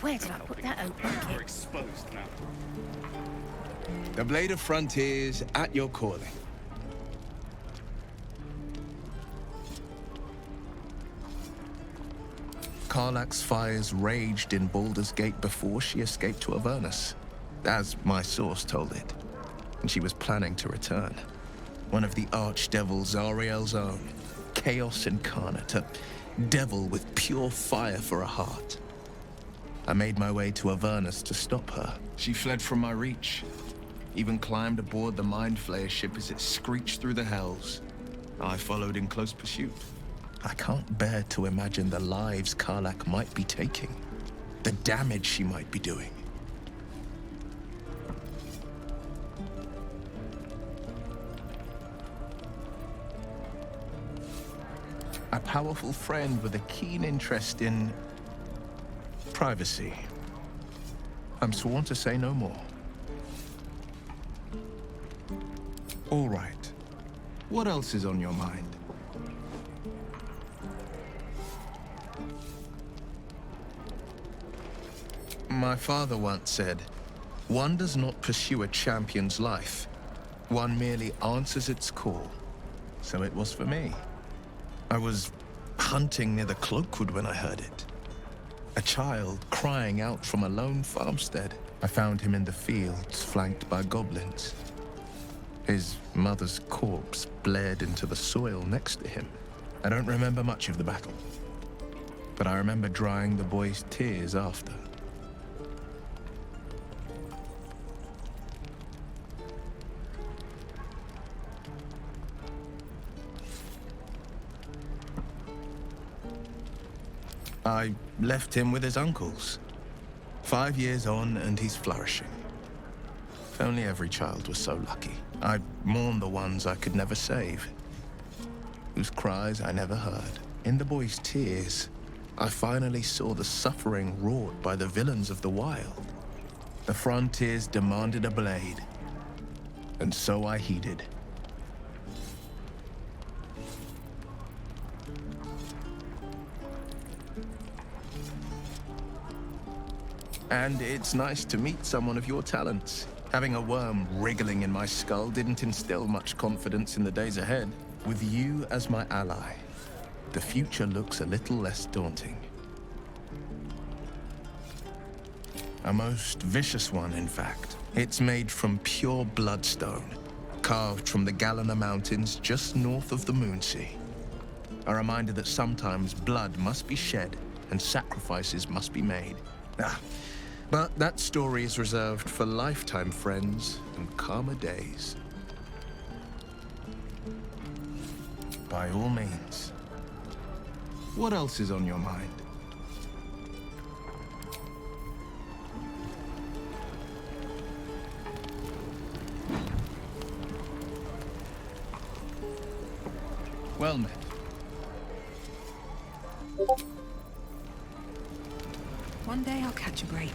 Where did I put that oak We're bucket? exposed now. The Blade of Frontiers at your calling. Karlach's fires raged in Baldur's Gate before she escaped to Avernus, as my source told it, and she was planning to return. One of the archdevils Zariel's own, Chaos Incarnate, a devil with pure fire for a heart. I made my way to Avernus to stop her. She fled from my reach, even climbed aboard the Mind Flayer ship as it screeched through the hells. I followed in close pursuit. I can't bear to imagine the lives Karlach might be taking, the damage she might be doing. A powerful friend with a keen interest in privacy. I'm sworn to say no more. All right. What else is on your mind? My father once said, one does not pursue a champion's life. One merely answers its call. So it was for me. I was hunting near the Cloakwood when I heard it. A child crying out from a lone farmstead. I found him in the fields, flanked by goblins. His mother's corpse blared into the soil next to him. I don't remember much of the battle, but I remember drying the boy's tears after. I left him with his uncles. 5 years on, and he's flourishing. If only every child was so lucky. I mourn the ones I could never save, whose cries I never heard. In the boy's tears, I finally saw the suffering wrought by the villains of the wild. The frontiers demanded a blade, and so I heeded. And it's nice to meet someone of your talents. Having a worm wriggling in my skull didn't instill much confidence in the days ahead. With you as my ally, the future looks a little less daunting. A most vicious one, in fact. It's made from pure bloodstone, carved from the Galena Mountains just north of the Moonsea. A reminder that sometimes blood must be shed and sacrifices must be made. But that story is reserved for lifetime friends and calmer days. By all means. What else is on your mind? Well met. One day I'll catch a break.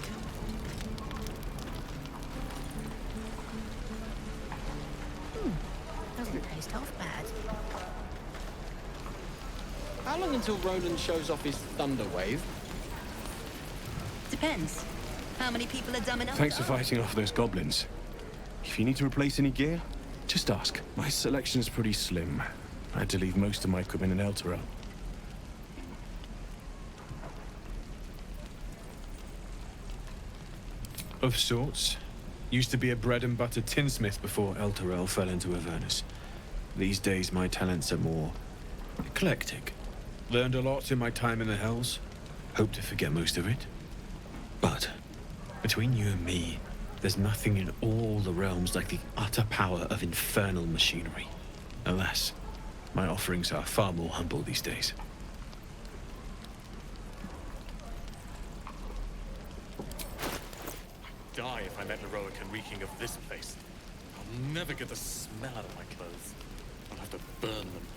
Doesn't taste half bad. How long until Roland shows off his thunder wave? Depends. How many people are dumb enough? Thanks for fighting off those goblins. If you need to replace any gear, just ask. My selection's pretty slim. I had to leave most of my equipment in Elturel. Of sorts. Used to be a bread and butter tinsmith before Elturel fell into Avernus. These days my talents are more eclectic. Learned a lot in my time in the Hells. Hope to forget most of it. But between you and me, there's nothing in all the realms like the utter power of infernal machinery. Alas, my offerings are far more humble these days. Die if I met heroic and reeking of this place. I'll never get the smell out of my clothes. I'll have to burn them.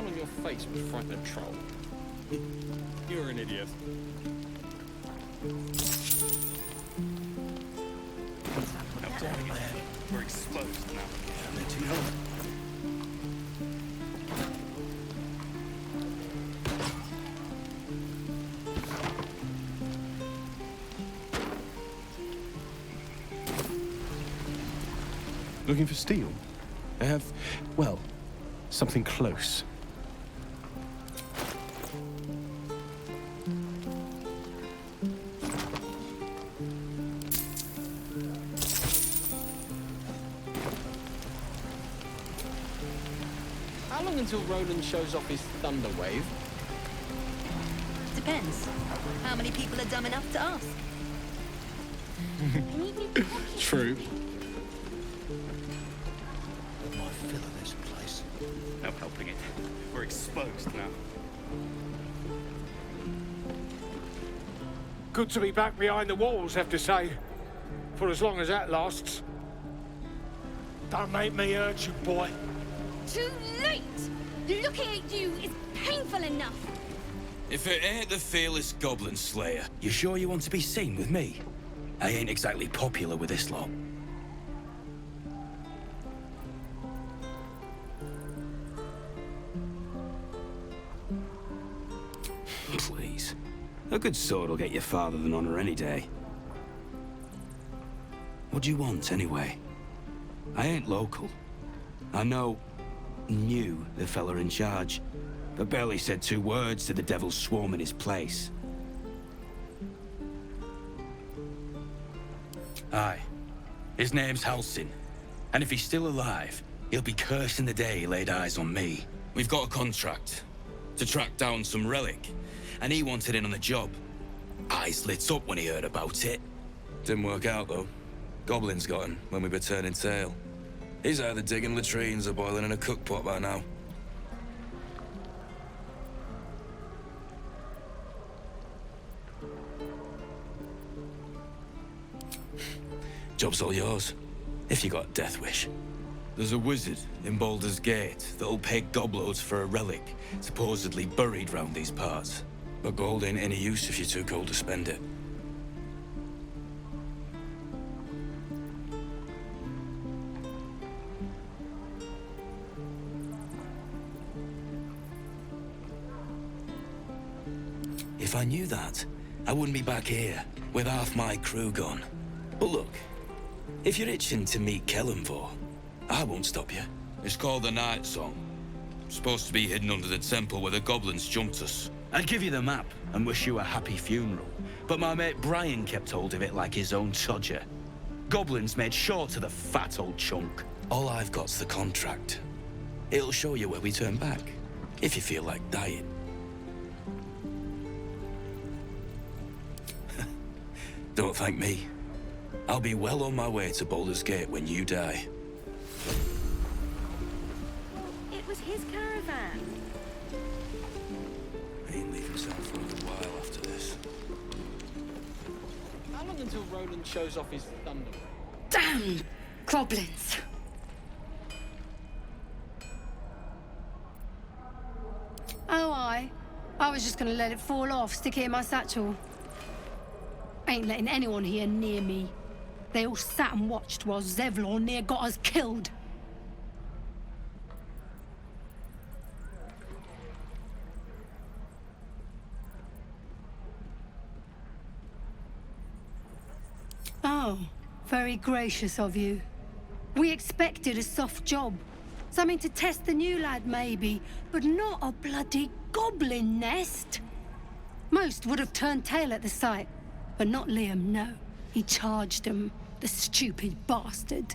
scowl on your face would frighten a troll. You're an idiot. Now, damn man. We're exposed now. I'm let you know. Looking for steel? I have, well, something close. How long until Roland shows off his thunder wave? Depends. How many people are dumb enough to ask? True. My fill of this place. No helping it. We're exposed now. Good to be back behind the walls, have to say. For as long as that lasts. Don't make me hurt you, boy. Too late! Looking at you is painful enough. If it ain't the fearless Goblin Slayer, you sure you want to be seen with me? I ain't exactly popular with this lot. Please. A good sword will get you farther than honor any day. What do you want, anyway? I ain't local. I knew the fella in charge, but barely said 2 words to the devil's swarm in his place. Aye. His name's Halsin. And if he's still alive, he'll be cursing the day he laid eyes on me. We've got a contract to track down some relic, and he wanted in on the job. Eyes lit up when he heard about it. Didn't work out, though. Goblins got him when we were turning tail. He's either digging latrines or boiling in a cookpot by now. Job's all yours, if you got a death wish. There's a wizard in Baldur's Gate that'll pay gobloads for a relic supposedly buried round these parts. But gold ain't any use if you're too cold to spend it. If I knew that, I wouldn't be back here with half my crew gone. But look, if you're itching to meet Kellenvor, I won't stop you. It's called the Night Song. Supposed to be hidden under the temple where the goblins jumped us. I'd give you the map and wish you a happy funeral, but my mate Brian kept hold of it like his own todger. Goblins made sure to the fat old chunk. All I've got's the contract. It'll show you where we turn back, if you feel like dying. Don't thank me. I'll be well on my way to Baldur's Gate when you die. It was his caravan. He ain't leave himself for a little while after this. How long until Roland shows off his thunder wave? Damn goblins! Oh, I was just gonna let it fall off, stick it in my satchel. Ain't letting anyone here near me. They all sat and watched while Zevlor near got us killed. Oh, very gracious of you. We expected a soft job. Something to test the new lad, maybe, but not a bloody goblin nest. Most would have turned tail at the sight, but not Liam, no. He charged them, the stupid bastard.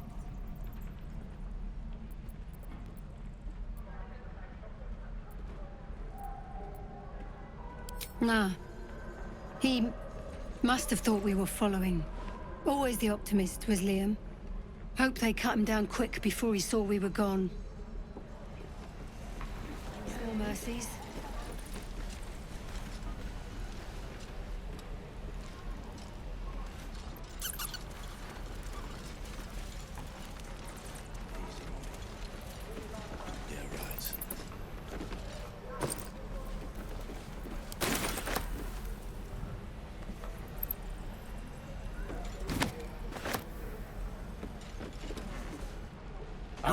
Nah. He must have thought we were following. Always the optimist was Liam. Hoped they cut him down quick before he saw we were gone. Small mercies. Yeah, right.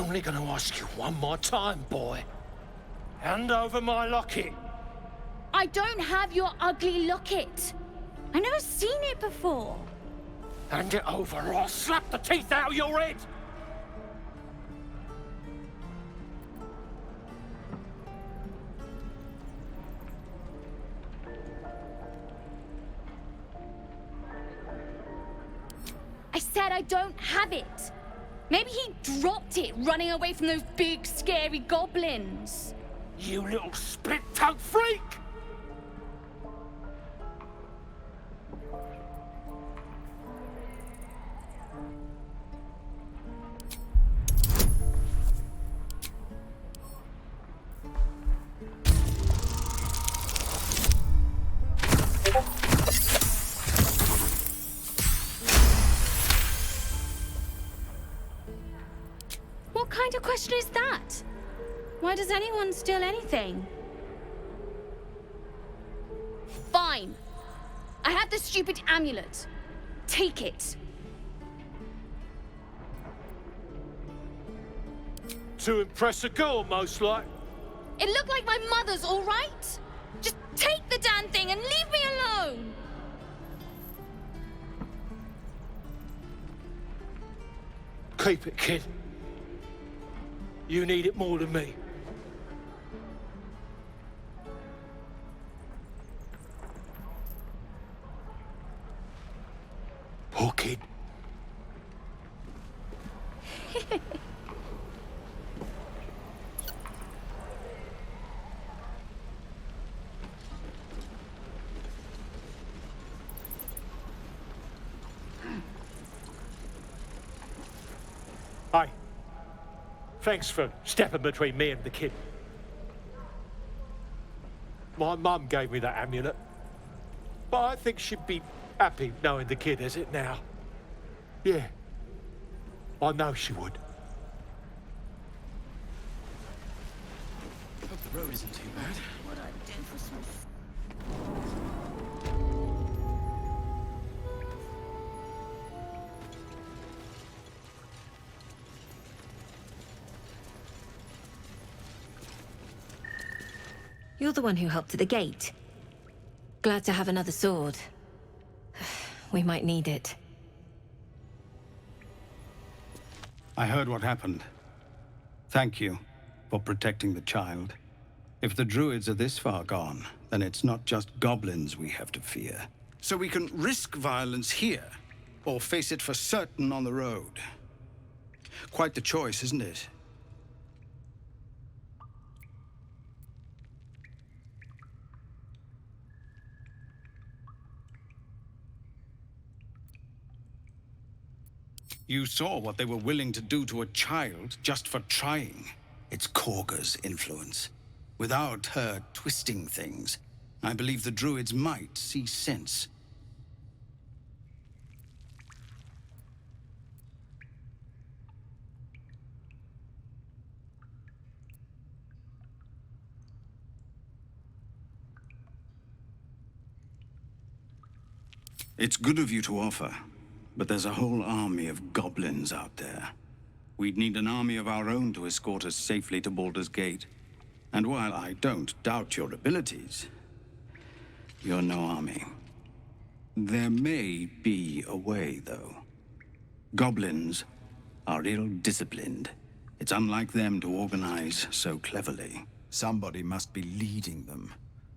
only going to ask you one more time, boy. Hand over my locket. I don't have your ugly locket. I've never seen it before. Hand it over or I'll slap the teeth out of your head. I said I don't have it. Maybe he dropped it running away from those big, scary goblins. You little split-tongued freak! What kind of question is that? Why does anyone steal anything? Fine. I have the stupid amulet. Take it. To impress a girl, most like. It looked like my mother's, all right? Just take the damn thing and leave me alone! Keep it, kid. You need it more than me. Poor kid. Hi. Thanks for stepping between me and the kid. My mum gave me that amulet, but I think she'd be happy knowing the kid has it now. Yeah, I know she would. Hope the road isn't too bad. What I do for some... You're the one who helped at the gate. Glad to have another sword. We might need it. I heard what happened. Thank you for protecting the child. If the druids are this far gone, then it's not just goblins we have to fear. So we can risk violence here, or face it for certain on the road. Quite the choice, isn't it? You saw what they were willing to do to a child just for trying. It's Korga's influence. Without her twisting things, I believe the druids might see sense. It's good of you to offer. But there's a whole army of goblins out there. We'd need an army of our own to escort us safely to Baldur's Gate. And while I don't doubt your abilities, you're no army. There may be a way, though. Goblins are ill-disciplined. It's unlike them to organize so cleverly. Somebody must be leading them,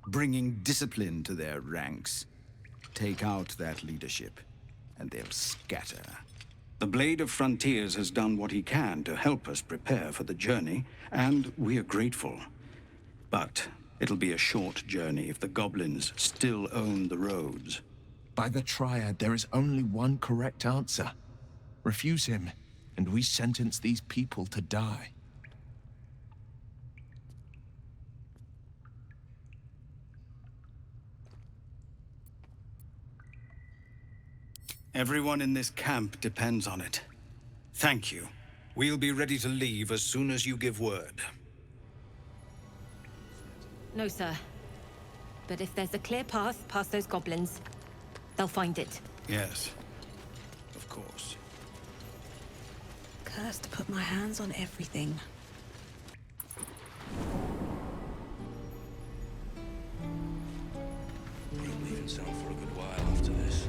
bringing discipline to their ranks. Take out that leadership, and they'll scatter. The Blade of Frontiers has done what he can to help us prepare for the journey, and we are grateful. But it'll be a short journey if the goblins still own the roads. By the Triad, there is only one correct answer. Refuse him, and we sentence these people to die. Everyone in this camp depends on it. Thank you. We'll be ready to leave as soon as you give word. No, sir. But if there's a clear path past those goblins, they'll find it. Yes, of course. Has to put my hands on everything. Ain't leaving town for a good while after this.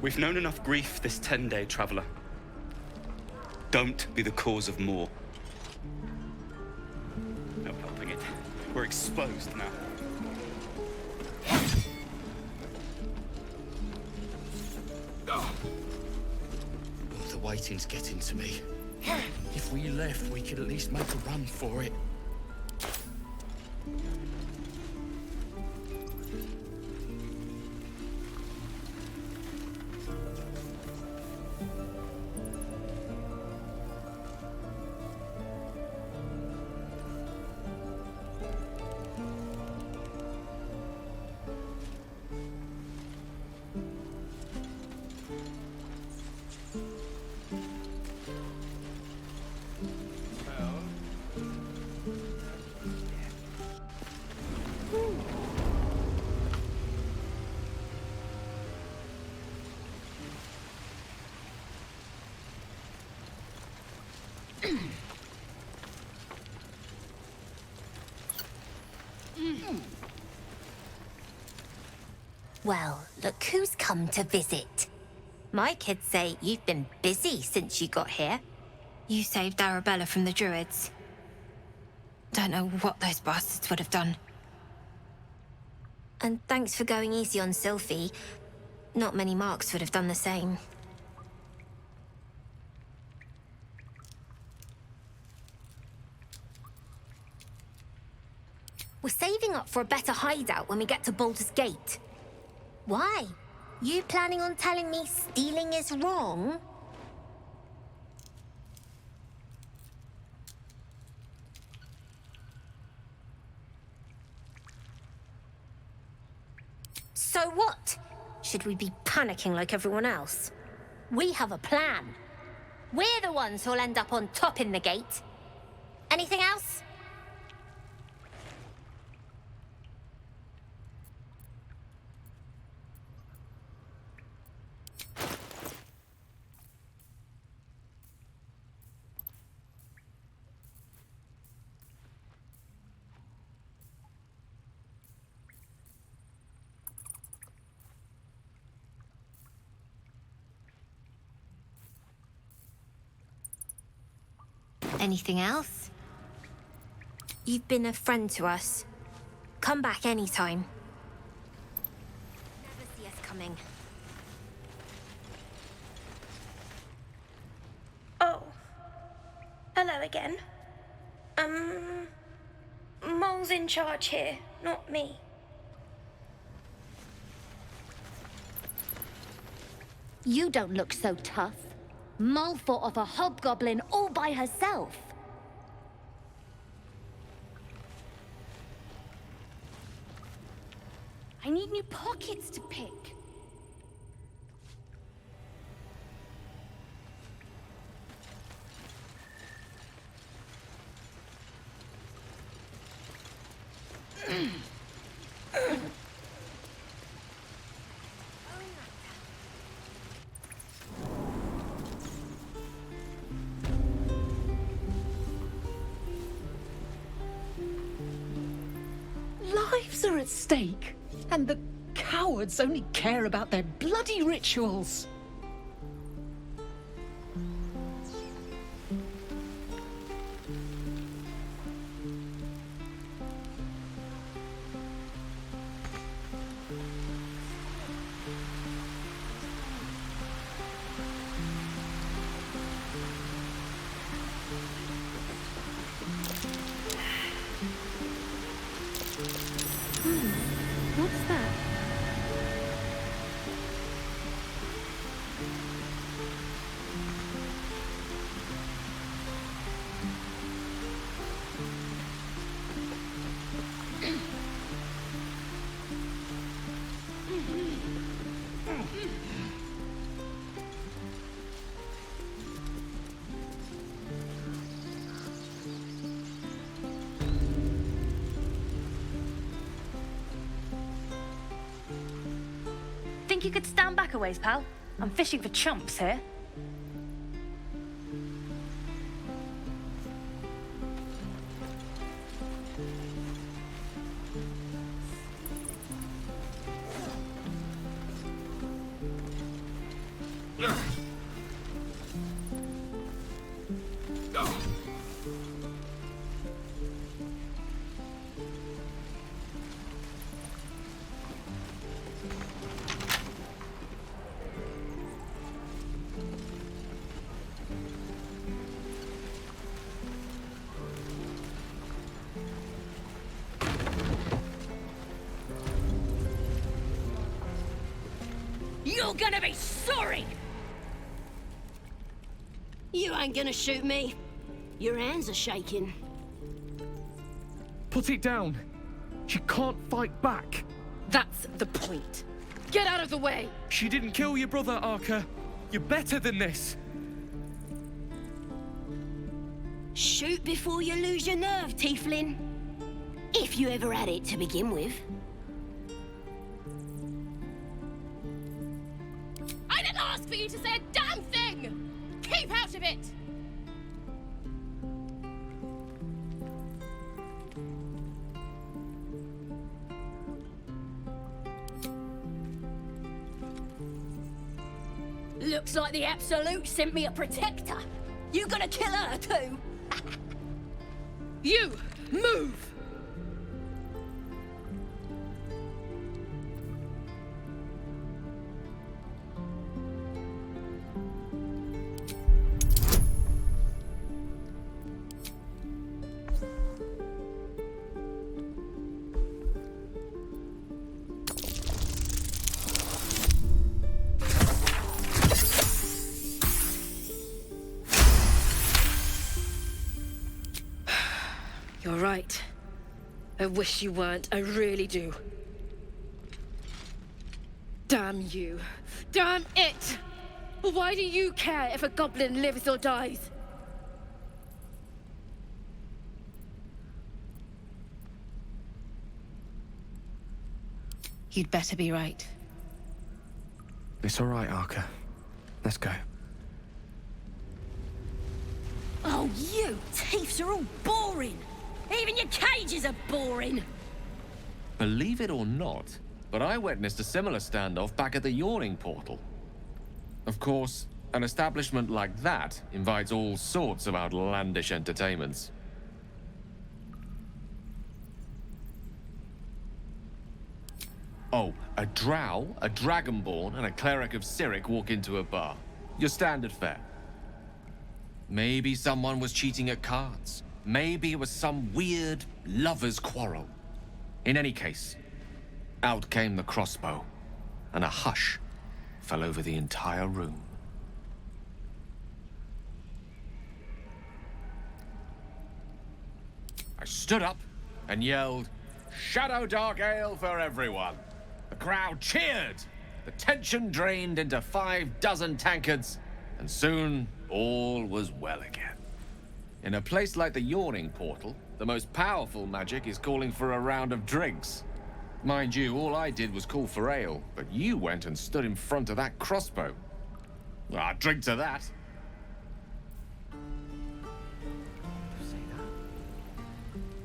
We've known enough grief this 10-day traveler. Don't be the cause of more. No helping it. We're exposed now. The waiting's getting to me. If we left, we could at least make a run for it. Well, look who's come to visit. My kids say you've been busy since you got here. You saved Arabella from the Druids. Don't know what those bastards would have done. And thanks for going easy on Sylphie. Not many Marks would have done the same. We're saving up for a better hideout when we get to Baldur's Gate. Why? You planning on telling me stealing is wrong? So what? Should we be panicking like everyone else? We have a plan. We're the ones who'll end up on top in the gate. Anything else? Anything else? You've been a friend to us. Come back anytime. Never see us coming. Oh. Hello again. Mole's in charge here, not me. You don't look so tough. Mole fought off a hobgoblin all by herself. I need new pockets to pick. Lives are at stake, and the cowards only care about their bloody rituals. What's that? Think you could stand back a ways, pal? I'm fishing for chumps here. You're gonna be sorry! You ain't gonna shoot me. Your hands are shaking. Put it down. She can't fight back. That's the point. Get out of the way! She didn't kill your brother, Arka. You're better than this. Shoot before you lose your nerve, Tiefling. If you ever had it to begin with. I didn't ask for you to say a damn thing! Keep out of it! Looks like the Absolute sent me a protector. You gonna kill her too? You! Move! You're right. I wish you weren't. I really do. Damn you. Damn it! Why do you care if a goblin lives or dies? You'd better be right. It's all right, Arka. Let's go. Oh, you thieves are all boring. Even your cages are boring. Believe it or not, but I witnessed a similar standoff back at the Yawning Portal. Of course, an establishment like that invites all sorts of outlandish entertainments. Oh, a drow, a dragonborn, and a cleric of Cyric walk into a bar. Your standard fare. Maybe someone was cheating at cards. Maybe it was some weird lover's quarrel. In any case, out came the crossbow, and a hush fell over the entire room. I stood up and yelled, "Shadow Dark Ale for everyone!" The crowd cheered. The tension drained into 6 tankards, and soon all was well again. In a place like the Yawning Portal, the most powerful magic is calling for a round of drinks. Mind you, all I did was call for ale, but you went and stood in front of that crossbow. Well, I'd drink to that.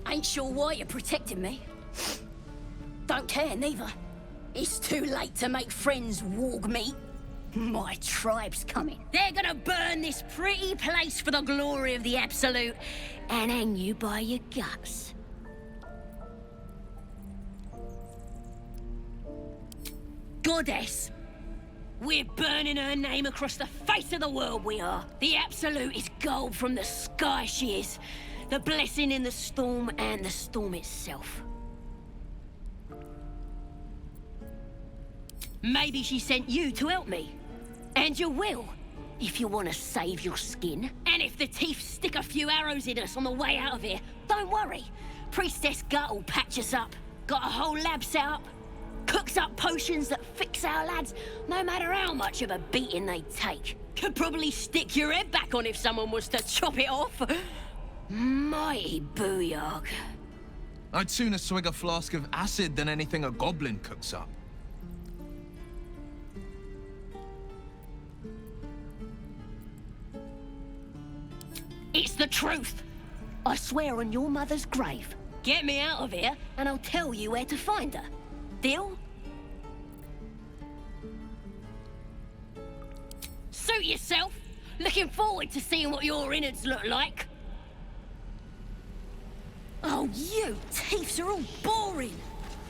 Ain't sure why you're protecting me. Don't care, neither. It's too late to make friends, warg meat. My tribe's coming. They're gonna burn this pretty place for the glory of the Absolute and hang you by your guts. Goddess. We're burning her name across the face of the world, we are. The Absolute is gold from the sky, she is. The blessing in the storm and the storm itself. Maybe she sent you to help me. And you will, if you want to save your skin. And if the teeth stick a few arrows in us on the way out of here, don't worry. Priestess Gut will patch us up. Got a whole lab set up. Cooks up potions that fix our lads, no matter how much of a beating they take. Could probably stick your head back on if someone was to chop it off. Mighty booyog. I'd sooner swig a flask of acid than anything a goblin cooks up. It's the truth. I swear on your mother's grave. Get me out of here, and I'll tell you where to find her. Deal? Suit yourself. Looking forward to seeing what your innards look like. Oh, you thieves are all boring.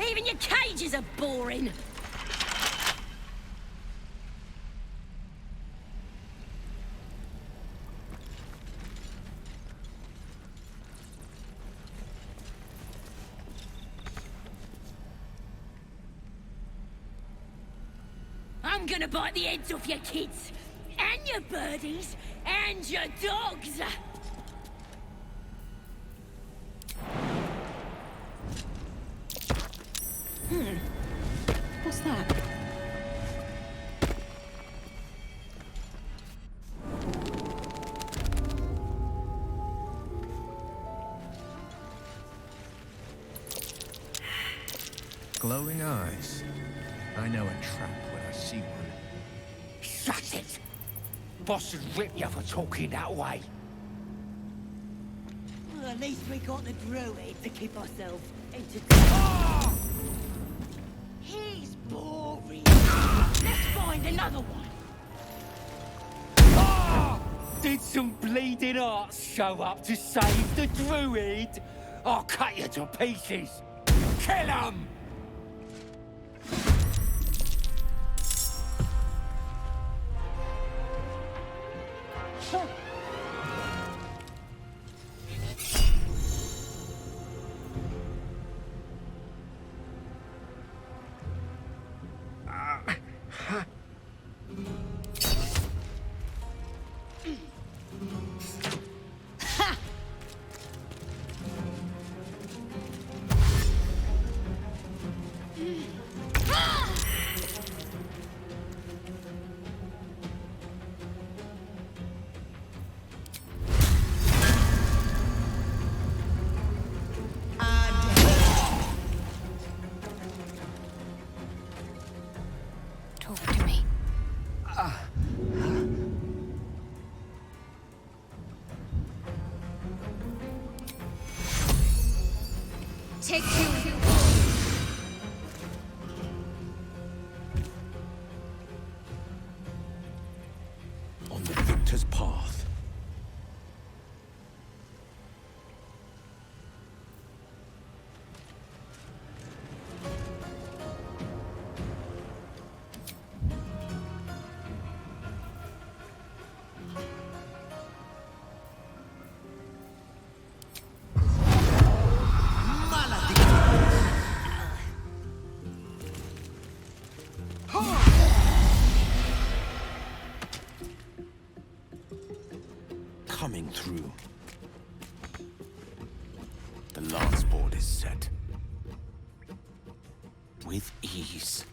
Even your cages are boring. I'm gonna bite the heads off your kids, and your birdies, and your dogs! What's that? Glowing eyes. I know a trap when I see one. Shut it! Boss would rip you for talking that way. Well, at least we got the druid to keep ourselves entertained. He's boring. Let's find another one. Did some bleeding arts show up to save the druid? I'll cut you to pieces. Kill him! Talk to me. Take two. On the victor's path. Coming through. The lance board is set. With ease.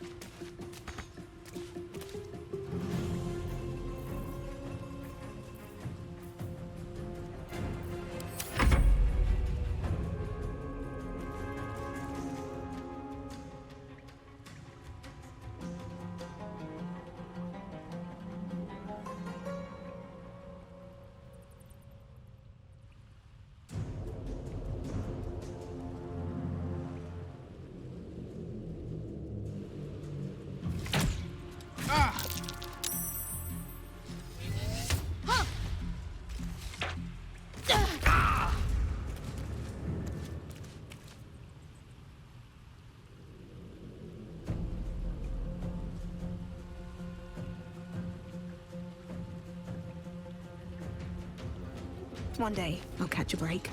One day, I'll catch a break.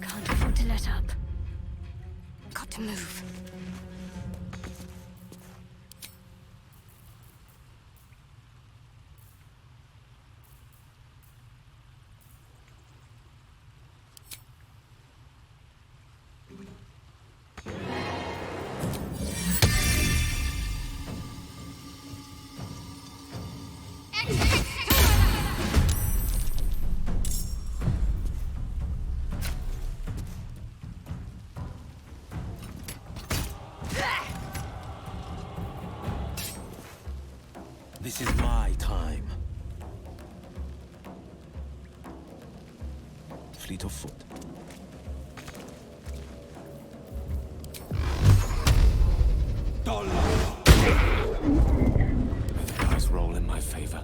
Can't afford to let up. Got to move. This is my time. Fleet of foot. May the dice roll in my favor.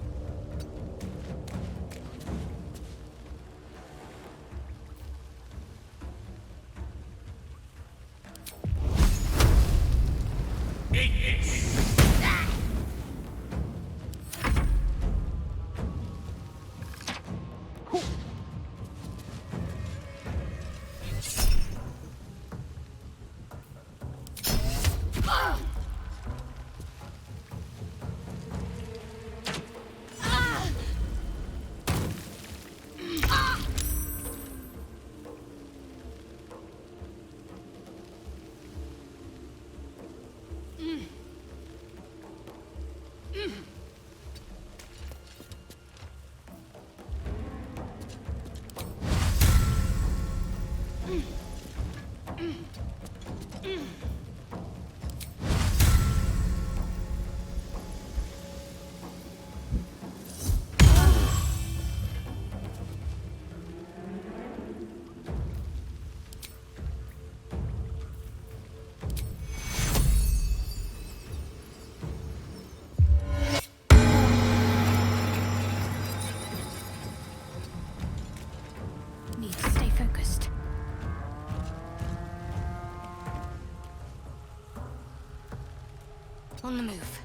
Need to stay focused. On the move.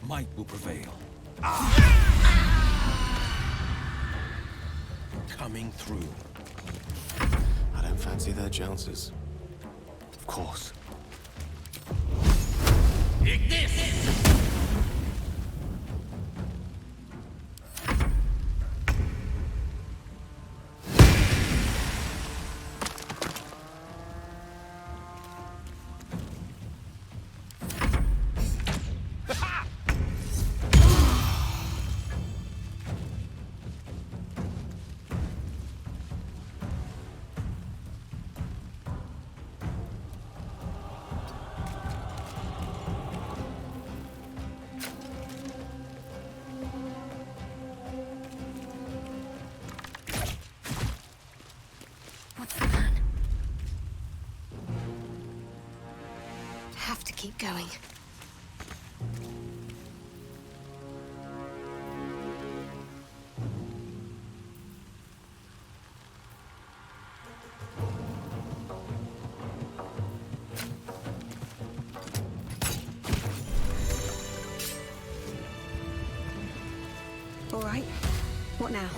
Might will prevail. Coming through. I don't fancy their chances. Of course. What's the plan? Have to keep going. All right. What now?